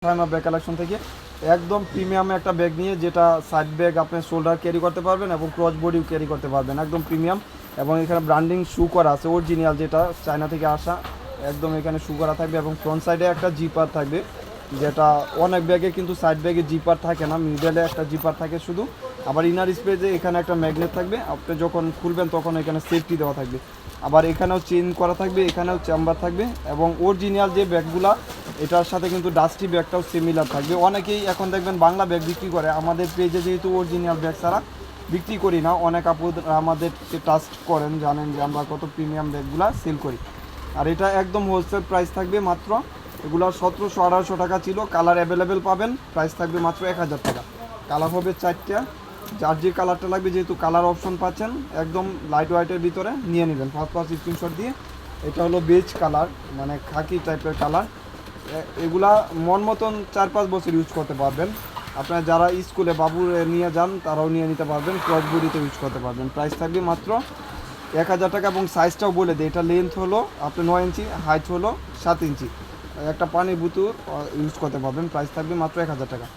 Faima bag collection থেকে একদম premium একটা ব্যাগ নিয়ে, যেটা সাইড ব্যাগ আপনি শোল্ডার ক্যারি করতে পারবেন এবং ক্রস বডিও ক্যারি করতে পারবেন, একদম প্রিমিয়াম। এবং এখানে ব্র্যান্ডিং শু করা আছে অরিজিনাল, যেটা চায়না থেকে আসা, একদম এখানে শু করা থাকবে এবং ফ্রন্ট সাইডে একটা জিপার থাকবে, যেটা অনেক ব্যাগে কিন্তু সাইড ব্যাগে জিপার থাকে না, মিডলে একটা জিপার থাকে শুধু। আবার ইনার স্পেসে এখানে একটা ম্যাগনেট থাকবে, আপনি যখন খুলবেন তখন এখানে সেফটি দেওয়া থাকবে। আবার এখানেও চেন করা থাকবে, এখানেও চেম্বার থাকবে এবং অরিজিনাল যে ব্যাগগুলা এটার সাথে কিন্তু ডাস্টি ব্যাগটাও সিমিলার থাকবে। অনেকেই এখন দেখবেন বাংলা ব্যাগ বিক্রি করে, আমাদের পেজে যেহেতু অরিজিনাল ব্যাগ ছাড়া বিক্রি করি না, অনেক আপু আমাদেরকে টাস্ট করেন, জানেন যে আমরা কত প্রিমিয়াম ব্যাগগুলা সেল করি। আর এটা একদম হোলসেল প্রাইস থাকবে মাত্র, এগুলো 1700-1800 টাকা ছিল। কালার অ্যাভেলেবেল পাবেন, প্রাইস থাকবে মাত্র 1000 টাকা। কালার হবে 4টা, যার যে কালারটা লাগবে, যেহেতু কালার অপশন পাচ্ছেন একদম লাইট হোয়াইটের ভিতরে নিয়ে নেবেন ফার্স্ট স্ক্রিনশট দিয়ে। এটা হলো বেজ কালার, মানে খাকি টাইপের কালার। এগুলা মন মতন 4-5 বছর ইউজ করতে পারবেন। আপনারা যারা স্কুলে বাবু নিয়ে যান তারাও নিয়ে নিতে পারবেন, ক্রস বডিতে ইউজ করতে পারবেন। প্রাইস থাকবে মাত্র 1000 টাকা। এবং সাইজটাও বলে দিই, এটা লেন্থ হলো আপনার 9 ইঞ্চি, হাইট হলো 7 ইঞ্চি, একটা পানির বোতল ইউজ করতে পারবেন। প্রাইস থাকবে মাত্র 1000 টাকা।